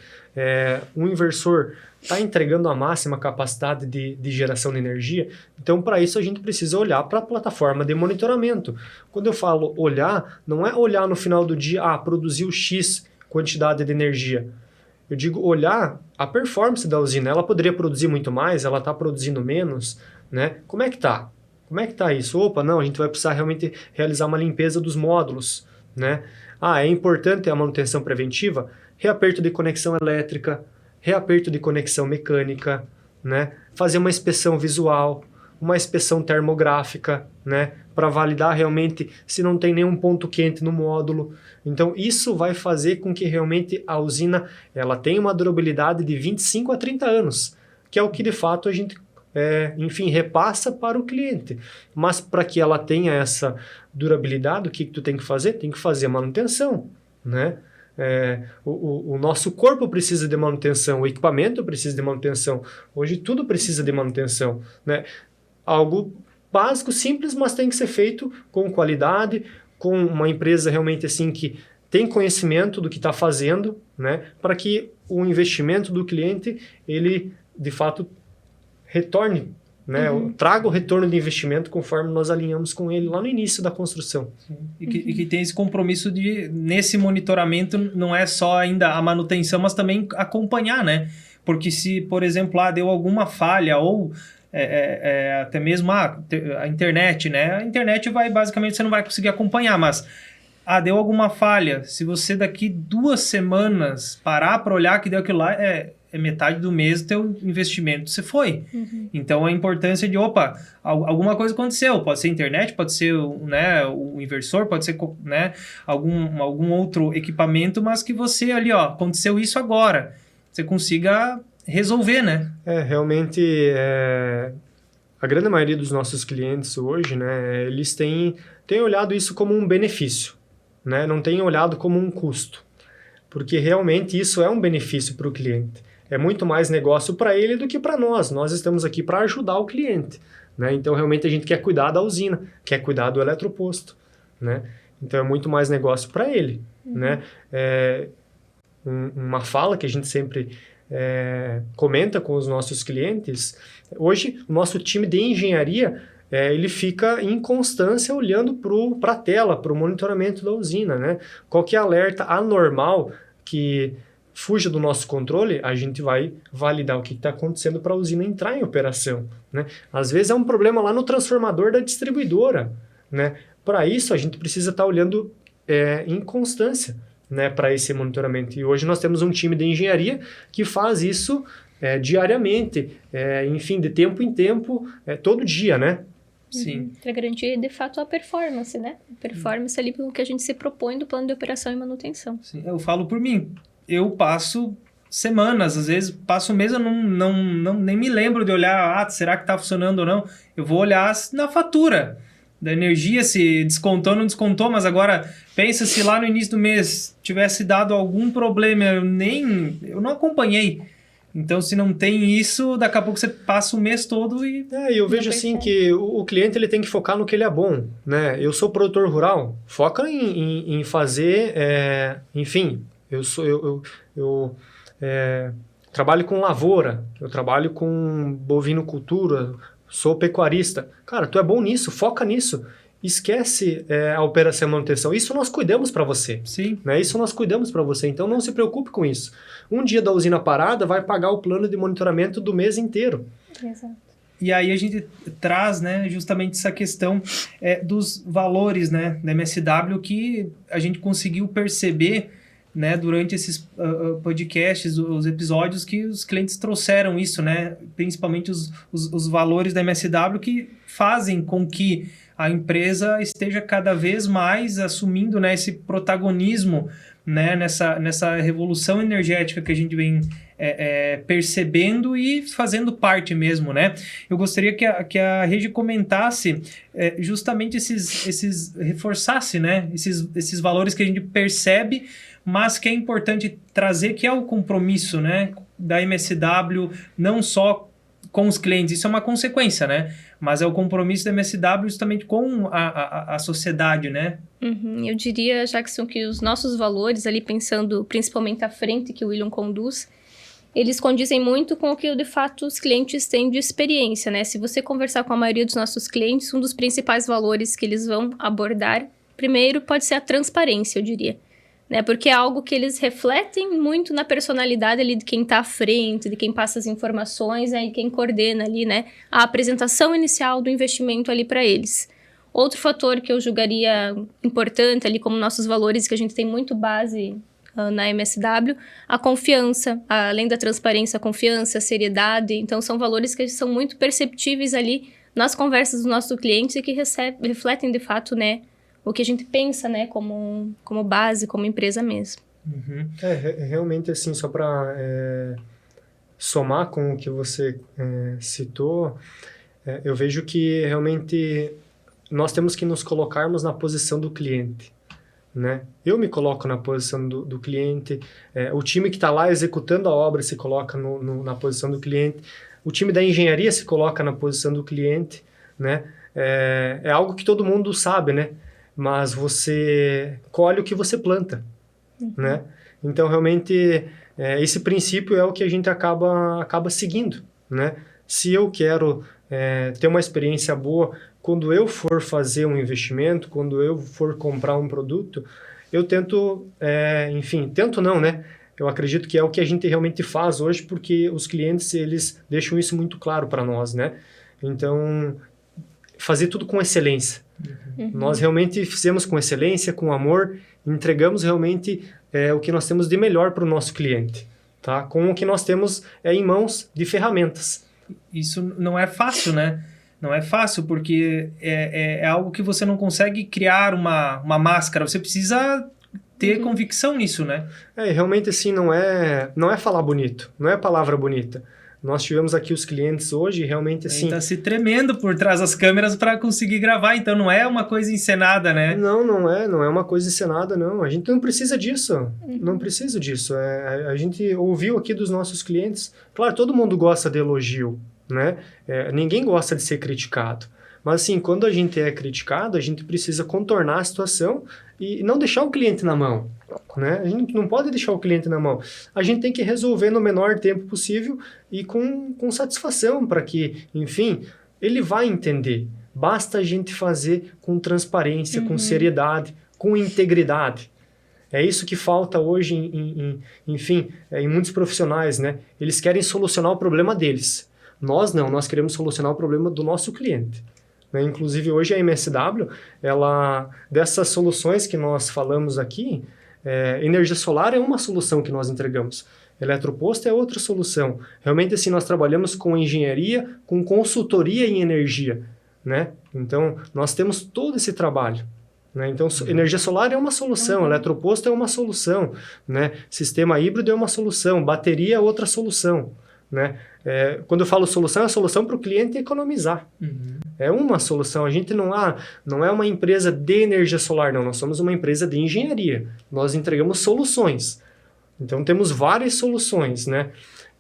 o inversor está entregando a máxima capacidade de geração de energia. Então, para isso, a gente precisa olhar para a plataforma de monitoramento. Quando eu falo olhar, não é olhar no final do dia, produziu X quantidade de energia. Eu digo olhar a performance da usina. Ela poderia produzir muito mais, ela está produzindo menos, né? Como é que está? Como é que está isso? Opa, não, a gente vai precisar realmente realizar uma limpeza dos módulos, né? É importante a manutenção preventiva, reaperto de conexão elétrica, reaperto de conexão mecânica, né? Fazer uma inspeção visual, uma inspeção termográfica, né? Para validar realmente se não tem nenhum ponto quente no módulo. Então, isso vai fazer com que realmente a usina ela tenha uma durabilidade de 25 a 30 anos, que é o que de fato a gente repassa para o cliente. Mas para que ela tenha essa durabilidade, o que tu tem que fazer? Tem que fazer a manutenção, né? O nosso corpo precisa de manutenção, o equipamento precisa de manutenção. Hoje tudo precisa de manutenção, né? Algo básico, simples, mas tem que ser feito com qualidade, com uma empresa realmente assim que tem conhecimento do que está fazendo, né? Para que o investimento do cliente, ele de fato retorne, né? Traga o retorno de investimento conforme nós alinhamos com ele lá no início da construção. E que tem esse compromisso de, nesse monitoramento, não é só ainda a manutenção, mas também acompanhar, né? Porque se, por exemplo, deu alguma falha ou até mesmo a internet, né? A internet basicamente você não vai conseguir acompanhar, mas deu alguma falha. Se você daqui 2 semanas parar para olhar que deu aquilo lá, metade do mês teu investimento você foi. Então a importância de, alguma coisa aconteceu, pode ser internet, pode ser o inversor, pode ser, né, algum outro equipamento, mas que você ali, aconteceu isso agora, você consiga resolver, né? Realmente, a grande maioria dos nossos clientes hoje, né, eles têm olhado isso como um benefício, né, não têm olhado como um custo, porque realmente isso é um benefício para o cliente. É muito mais negócio para ele do que para nós. Nós estamos aqui para ajudar o cliente, né? Então, realmente, a gente quer cuidar da usina, quer cuidar do eletroposto, né? Então, é muito mais negócio para ele, né? Uma fala que a gente sempre comenta com os nossos clientes, hoje, o nosso time de engenharia, ele fica em constância olhando para a tela, para o monitoramento da usina, né? Qualquer alerta anormal que fuja do nosso controle, a gente vai validar o que está acontecendo para a usina entrar em operação, né? Às vezes é um problema lá no transformador da distribuidora, né? Para isso, a gente precisa estar olhando em constância, né, para esse monitoramento. E hoje nós temos um time de engenharia que faz isso diariamente, enfim, de tempo em tempo, todo dia, né? Sim. Para garantir, de fato, a performance, né? A performance ali pelo que a gente se propõe do plano de operação e manutenção. Sim, eu falo por mim. Eu passo semanas, às vezes passo um mês, eu nem me lembro de olhar, será que está funcionando ou não? Eu vou olhar na fatura da energia, se descontou ou não descontou, mas agora pensa se lá no início do mês tivesse dado algum problema, eu não acompanhei. Então, se não tem isso, daqui a pouco você passa o mês todo e... eu vejo assim que o cliente ele tem que focar no que ele é bom, né? Eu sou produtor rural, foca em fazer, enfim... Eu trabalho com lavoura, eu trabalho com bovinocultura, sou pecuarista. Cara, tu é bom nisso, foca nisso. Esquece a operação e manutenção. Isso nós cuidamos para você. Sim. Né? Isso nós cuidamos para você. Então não se preocupe com isso. Um dia da usina parada vai pagar o plano de monitoramento do mês inteiro. Exato. E aí a gente traz, né, justamente essa questão dos valores, né, da MSW que a gente conseguiu perceber, né, durante esses podcasts, os episódios, que os clientes trouxeram isso, né, principalmente os valores da MSW que fazem com que a empresa esteja cada vez mais assumindo, né, esse protagonismo, né, nessa revolução energética que a gente vem percebendo e fazendo parte mesmo, né? Eu gostaria que a Regi comentasse justamente reforçasse, né, esses valores que a gente percebe, mas que é importante trazer, que é o compromisso, né, da MSW, não só com os clientes, isso é uma consequência, né? Mas é o compromisso da MSW justamente com a sociedade, né? Eu diria, Jackson, que os nossos valores ali, pensando principalmente à frente que o William conduz, eles condizem muito com o que, de fato, os clientes têm de experiência, né? Se você conversar com a maioria dos nossos clientes, um dos principais valores que eles vão abordar, primeiro, pode ser a transparência, eu diria. né? Porque é algo que eles refletem muito na personalidade ali de quem está à frente, de quem passa as informações, né? E quem coordena ali, né? A apresentação inicial do investimento ali para eles. Outro fator que eu julgaria importante ali, como nossos valores, que a gente tem muito base na MSW, a confiança, além da transparência, a confiança, a seriedade. Então, são valores que são muito perceptíveis ali nas conversas dos nossos clientes e que refletem, de fato, né, o que a gente pensa, né, como base, como empresa mesmo. Uhum. Realmente, assim, só para somar com o que você citou, eu vejo que realmente nós temos que nos colocarmos na posição do cliente, né? Eu me coloco na posição do cliente, o time que está lá executando a obra se coloca na posição do cliente, o time da engenharia se coloca na posição do cliente, né? É algo que todo mundo sabe, né? Mas você colhe o que você planta, né? Então, realmente, esse princípio é o que a gente acaba seguindo, né? Se eu quero ter uma experiência boa, quando eu for fazer um investimento, quando eu for comprar um produto, eu tento, tento não, né? Eu acredito que é o que a gente realmente faz hoje, porque os clientes, eles deixam isso muito claro para nós, né? Então, fazer tudo com excelência. Uhum. Nós realmente fizemos com excelência, com amor, entregamos realmente o que nós temos de melhor para o nosso cliente, tá? Com o que nós temos em mãos de ferramentas. Isso não é fácil, né? Não é fácil, porque é algo que você não consegue criar uma máscara. Você precisa ter convicção nisso, né? Realmente, assim, não é falar bonito, não é palavra bonita. Nós tivemos aqui os clientes hoje, realmente, assim... Ele tá se tremendo por trás das câmeras para conseguir gravar, então não é uma coisa encenada, né? Não é uma coisa encenada, não. A gente não precisa disso, não precisa disso. A gente ouviu aqui dos nossos clientes, claro, todo mundo gosta de elogio, né? Ninguém gosta de ser criticado. Mas, assim, quando a gente é criticado, a gente precisa contornar a situação e não deixar o cliente na mão, né? A gente não pode deixar o cliente na mão. A gente tem que resolver no menor tempo possível e com satisfação para que, enfim, ele vai entender. Basta a gente fazer com transparência, com seriedade, com integridade. É isso que falta hoje, em muitos profissionais, né? Eles querem solucionar o problema deles. Nós não, nós queremos solucionar o problema do nosso cliente. Inclusive, hoje a MSW, dessas soluções que nós falamos aqui, energia solar é uma solução que nós entregamos. Eletroposto é outra solução. Realmente, assim, nós trabalhamos com engenharia, com consultoria em energia, né? Então, nós temos todo esse trabalho, né? Então, energia solar é uma solução, eletroposto é uma solução, né? Sistema híbrido é uma solução, bateria é outra solução, né? Quando eu falo solução, é a solução para o cliente economizar. É uma solução. A gente não é uma empresa de energia solar, não. Nós somos uma empresa de engenharia. Nós entregamos soluções. Então, temos várias soluções, né?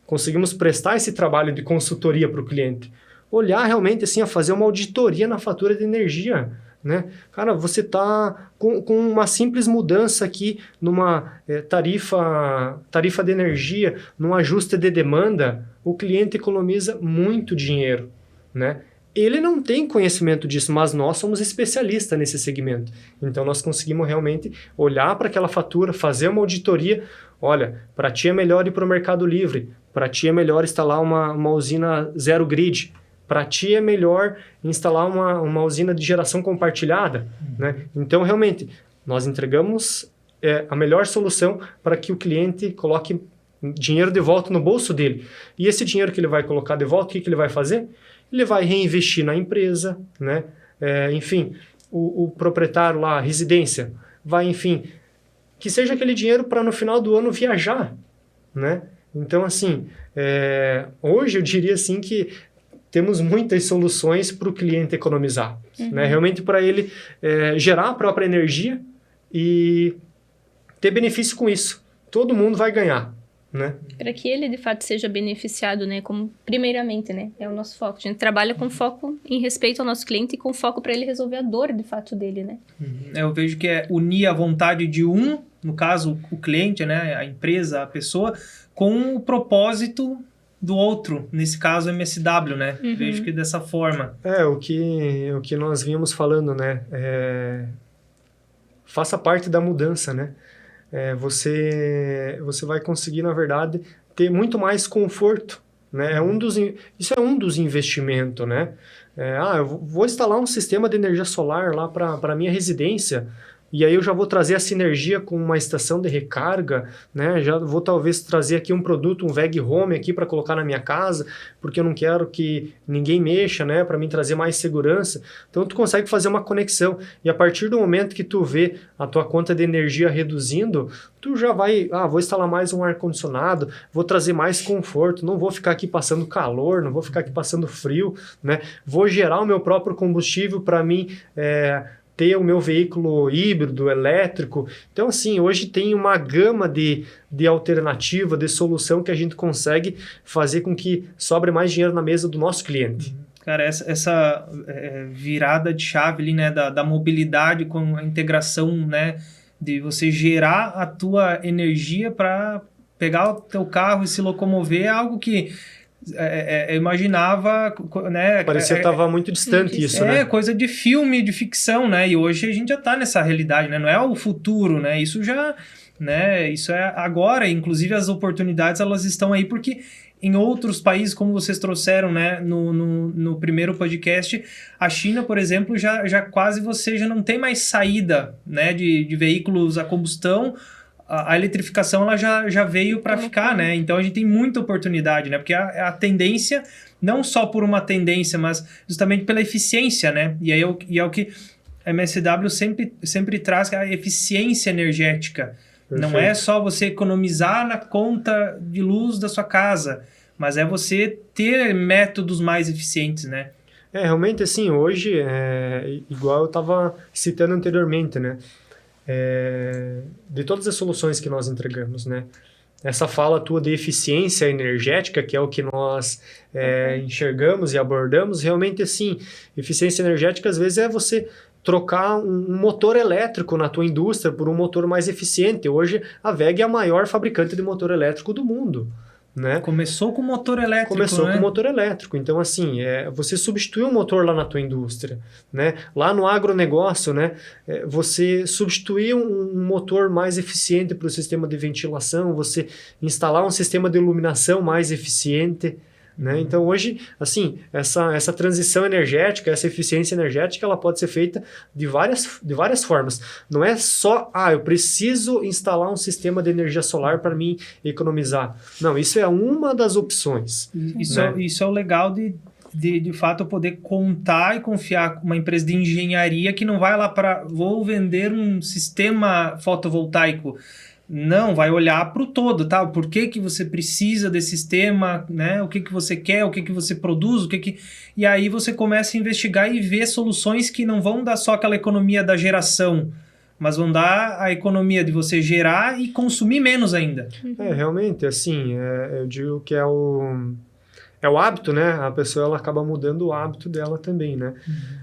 Conseguimos prestar esse trabalho de consultoria para o cliente. Olhar realmente, assim, a fazer uma auditoria na fatura de energia, né? Cara, você está com uma simples mudança aqui numa tarifa de energia, num ajuste de demanda, o cliente economiza muito dinheiro, né? Ele não tem conhecimento disso, mas nós somos especialistas nesse segmento. Então, nós conseguimos realmente olhar para aquela fatura, fazer uma auditoria. Olha, para ti é melhor ir para o Mercado Livre, para ti é melhor instalar uma usina zero grid, para ti é melhor instalar uma usina de geração compartilhada, né? Então, realmente, nós entregamos a melhor solução para que o cliente coloque dinheiro de volta no bolso dele. E esse dinheiro que ele vai colocar de volta, o que ele vai fazer? Ele vai reinvestir na empresa, né? O proprietário lá, a residência, vai, que seja aquele dinheiro para no final do ano viajar, né? Então, assim, hoje eu diria assim que temos muitas soluções para o cliente economizar, né? Realmente para ele gerar a própria energia e ter benefício com isso. Todo mundo vai ganhar, né? Para que ele, de fato, seja beneficiado, né? Como, primeiramente, né? É o nosso foco. A gente trabalha com foco em respeito ao nosso cliente e com foco para ele resolver a dor, de fato, dele, né? Eu vejo que é unir a vontade de no caso, o cliente, né? A empresa, a pessoa, com o propósito do outro, nesse caso, MSW, né? Vejo que dessa forma. O que nós vínhamos falando, né? Faça parte da mudança, né? você vai conseguir, na verdade, ter muito mais conforto, né? Isso é um dos investimentos, né? Eu vou instalar um sistema de energia solar lá para a minha residência, e aí eu já vou trazer a sinergia com uma estação de recarga, né? Já vou talvez trazer aqui um produto, um VEG Home aqui para colocar na minha casa, porque eu não quero que ninguém mexa, né? Para mim trazer mais segurança. Então tu consegue fazer uma conexão, e a partir do momento que tu vê a tua conta de energia reduzindo, tu já vai, vou instalar mais um ar-condicionado, vou trazer mais conforto, não vou ficar aqui passando calor, não vou ficar aqui passando frio, né? Vou gerar o meu próprio combustível para mim ter o meu veículo híbrido, elétrico. Então, assim, hoje tem uma gama de alternativa, de solução que a gente consegue fazer com que sobre mais dinheiro na mesa do nosso cliente. Cara, essa virada de chave ali, né, da mobilidade com a integração, né, de você gerar a tua energia para pegar o teu carro e se locomover, é algo que eu imaginava, né? Parecia que estava muito distante isso, né? Coisa de filme, de ficção, né? E hoje a gente já está nessa realidade, né? Não é o futuro, né? Isso já, né? Isso é agora. Inclusive as oportunidades, elas estão aí porque em outros países, como vocês trouxeram, né? No primeiro podcast, a China, por exemplo, já quase você já não tem mais saída, né? De veículos a combustão. A eletrificação ela já veio para ficar, né? Então a gente tem muita oportunidade, né? Porque a tendência, não só por uma tendência, mas justamente pela eficiência, né? E é o que a MSW sempre traz, que é a eficiência energética. Perfeito. Não é só você economizar na conta de luz da sua casa, mas é você ter métodos mais eficientes, né? Realmente, assim, hoje, igual eu estava citando anteriormente, né? De todas as soluções que nós entregamos, né? Essa fala tua de eficiência energética, que é o que nós enxergamos e abordamos, realmente assim, eficiência energética às vezes é você trocar um motor elétrico na tua indústria por um motor mais eficiente. Hoje a WEG é a maior fabricante de motor elétrico do mundo. Né? Começou com motor elétrico, Começou né? com motor elétrico. Então, assim, você substitui um motor lá na tua indústria, né? Lá no agronegócio, né? Você substituir um motor mais eficiente para o sistema de ventilação, você instalar um sistema de iluminação mais eficiente, né? Então, hoje, assim, essa transição energética, essa eficiência energética, ela pode ser feita de várias formas. Não é só, eu preciso instalar um sistema de energia solar para mim economizar. Não, isso é uma das opções. Isso é o legal de fato eu poder contar e confiar com uma empresa de engenharia que não vai lá vou vender um sistema fotovoltaico. Não, vai olhar para o todo, tá? Por que você precisa desse sistema, né? O que você quer, o que você produz, E aí você começa a investigar e ver soluções que não vão dar só aquela economia da geração, mas vão dar a economia de você gerar e consumir menos ainda. Realmente, assim, eu digo que é o hábito, né? A pessoa ela acaba mudando o hábito dela também, né?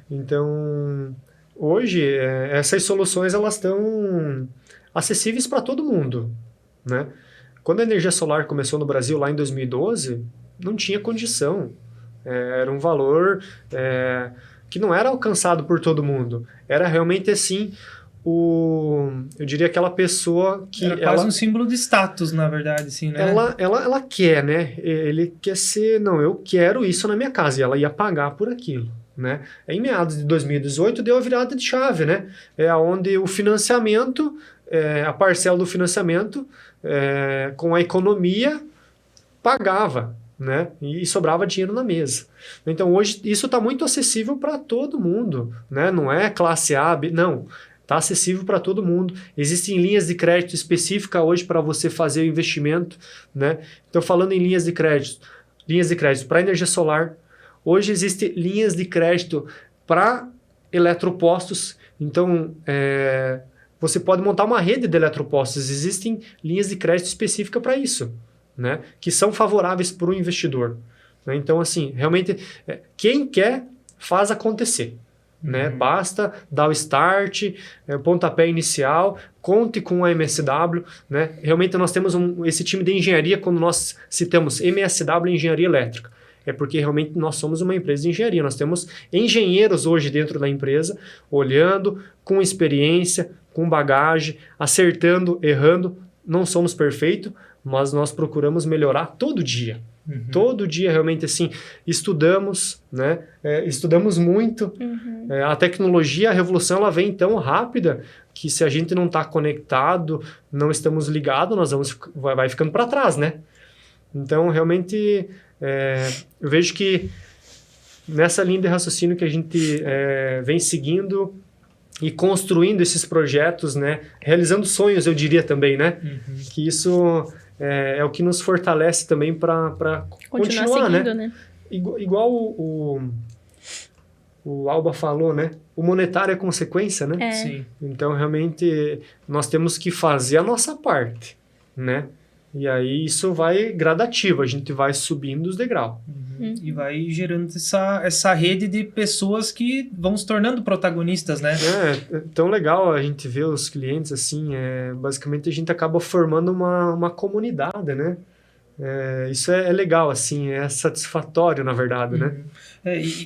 Então, hoje, essas soluções, elas estão acessíveis para todo mundo, né? Quando a energia solar começou no Brasil lá em 2012, não tinha condição. Era um valor que não era alcançado por todo mundo. Era realmente assim, eu diria aquela pessoa que... Era quase um símbolo de status, na verdade, assim, né? Ela quer, né? Ele quer ser... Não, eu quero isso na minha casa. E ela ia pagar por aquilo. Né? Em meados de 2018 deu a virada de chave, né? Onde o financiamento, a parcela do financiamento com a economia pagava, né? E sobrava dinheiro na mesa. Então hoje isso está muito acessível para todo mundo, né? Não é classe A, B, não. Está acessível para todo mundo. Existem linhas de crédito específicas hoje para você fazer o investimento, né? Então falando em linhas de crédito para energia solar. Hoje existem linhas de crédito para eletropostos, então você pode montar uma rede de eletropostos. Existem linhas de crédito específicas para isso, né? Que são favoráveis para o investidor. Né? Então, assim, realmente, quem quer faz acontecer. Né? Basta dar o start, pontapé inicial, conte com a MSW. Né? Realmente nós temos esse time de engenharia, quando nós citamos MSW Engenharia Elétrica. É porque realmente nós somos uma empresa de engenharia. Nós temos engenheiros hoje dentro da empresa, olhando, com experiência, com bagagem, acertando, errando. Não somos perfeitos, mas nós procuramos melhorar todo dia. Todo dia, realmente, assim, estudamos, né? Estudamos muito. A tecnologia, a revolução, ela vem tão rápida que se a gente não está conectado, não estamos ligados, vai ficando para trás, né? Então, realmente, eu vejo que nessa linha de raciocínio que a gente vem seguindo e construindo esses projetos, né? Realizando sonhos, eu diria também, né? Que isso é o que nos fortalece também para continuar, seguindo, né? Igual o Alba falou, né? O monetário é consequência, né? Sim. Então, realmente, nós temos que fazer a nossa parte, né? E aí, isso vai gradativo, a gente vai subindo os degraus. E vai gerando essa rede de pessoas que vão se tornando protagonistas, né? É tão legal a gente ver os clientes, assim, basicamente a gente acaba formando uma comunidade, né? Isso é legal, assim, é satisfatório, na verdade, né?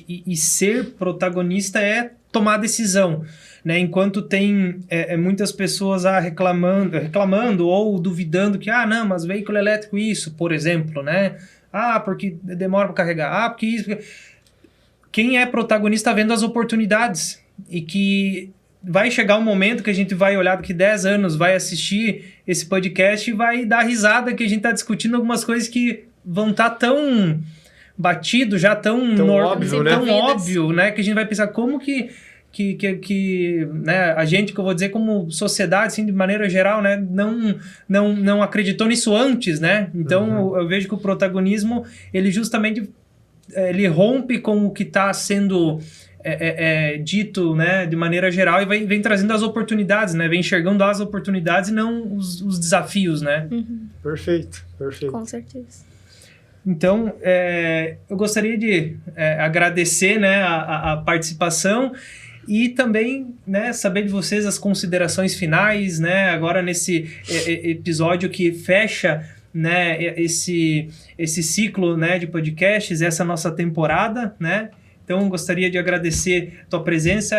E ser protagonista é tomar decisão, né? Enquanto tem muitas pessoas reclamando ou duvidando que, não, mas veículo elétrico isso, por exemplo, né? Porque demora para carregar, porque isso... Quem é protagonista vendo as oportunidades e que vai chegar um momento que a gente vai olhar daqui 10 anos, vai assistir esse podcast e vai dar risada que a gente está discutindo algumas coisas que vão estar tão batido, já tão óbvio, né? Tão óbvio, né? Que a gente vai pensar como que né, a gente, que eu vou dizer como sociedade, assim, de maneira geral, né, não acreditou nisso antes, né? Então, eu vejo que o protagonismo, ele justamente ele rompe com o que está sendo dito, né, de maneira geral, e vem trazendo as oportunidades, né? Vem enxergando as oportunidades e não os desafios, né? Perfeito. Com certeza. Então, eu gostaria de agradecer, né, a participação e também, né, saber de vocês as considerações finais, né, agora nesse episódio que fecha, né, esse ciclo, né, de podcasts, essa nossa temporada, né. Então, gostaria de agradecer a tua presença,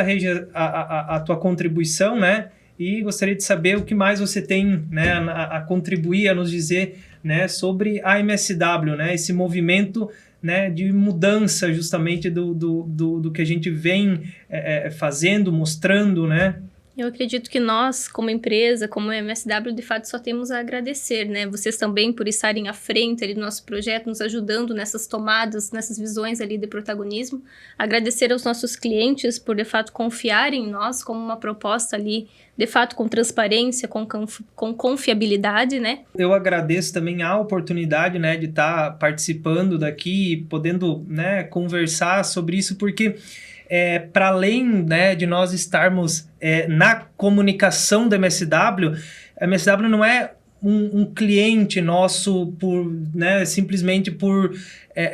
a tua contribuição, né, e gostaria de saber o que mais você tem, né, a contribuir, a nos dizer, né, sobre a MSW, né, esse movimento, né, de mudança justamente do que a gente vem fazendo, mostrando, né? Eu acredito que nós, como empresa, como MSW, de fato só temos a agradecer, né? Vocês também por estarem à frente ali do nosso projeto, nos ajudando nessas tomadas, nessas visões ali de protagonismo. Agradecer aos nossos clientes por, de fato, confiarem em nós como uma proposta ali, de fato, com transparência, com confiabilidade, né? Eu agradeço também a oportunidade, né, de estar participando daqui, podendo, né, conversar sobre isso, porque para além, né, de nós estarmos na comunicação da MSW, a MSW não é um cliente nosso né, simplesmente por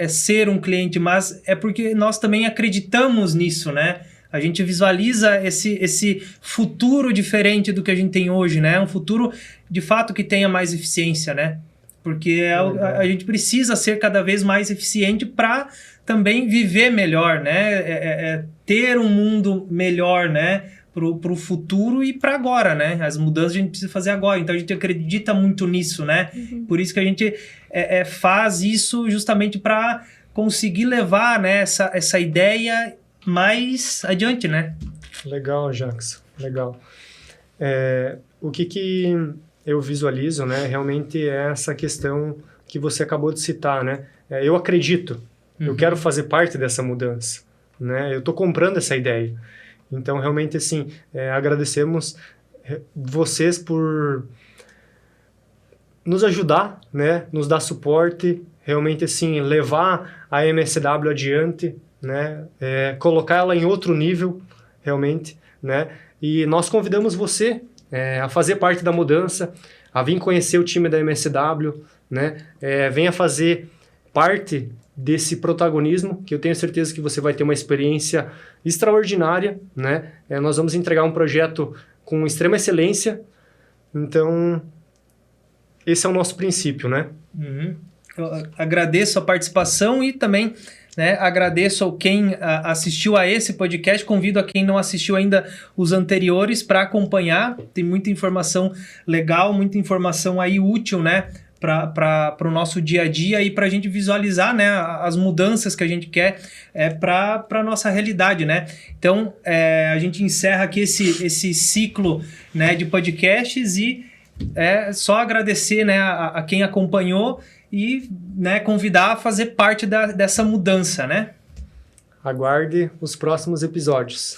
ser um cliente, mas é porque nós também acreditamos nisso, né? A gente visualiza esse futuro diferente do que a gente tem hoje, né? Um futuro, de fato, que tenha mais eficiência, né? Porque a gente precisa ser cada vez mais eficiente para também viver melhor, né? Ter um mundo melhor, né? Pro futuro e para agora, né? As mudanças a gente precisa fazer agora. Então, a gente acredita muito nisso, né? Por isso que a gente faz isso justamente para conseguir levar, né, essa ideia mais adiante, né? Legal, Jackson. Legal. O que eu visualizo, né? Realmente é essa questão que você acabou de citar, né? Eu acredito. Eu quero fazer parte dessa mudança, né? Eu estou comprando essa ideia. Então, realmente, assim, agradecemos vocês por nos ajudar, né? Nos dar suporte, realmente, assim, levar a MSW adiante, né? Colocar ela em outro nível, realmente, né? E nós convidamos você a fazer parte da mudança, a vir conhecer o time da MSW, né? Venha fazer parte desse protagonismo, que eu tenho certeza que você vai ter uma experiência extraordinária, né? Nós vamos entregar um projeto com extrema excelência, então esse é o nosso princípio, né? Eu agradeço a participação e também, né, agradeço a quem assistiu a esse podcast. Convido a quem não assistiu ainda os anteriores para acompanhar. Tem muita informação legal, muita informação aí útil, né, para o nosso dia a dia e para a gente visualizar, né, as mudanças que a gente quer para a nossa realidade, né? Então, a gente encerra aqui esse ciclo, né, de podcasts e só agradecer, né, a quem acompanhou e, né, convidar a fazer parte dessa mudança, né? Aguarde os próximos episódios.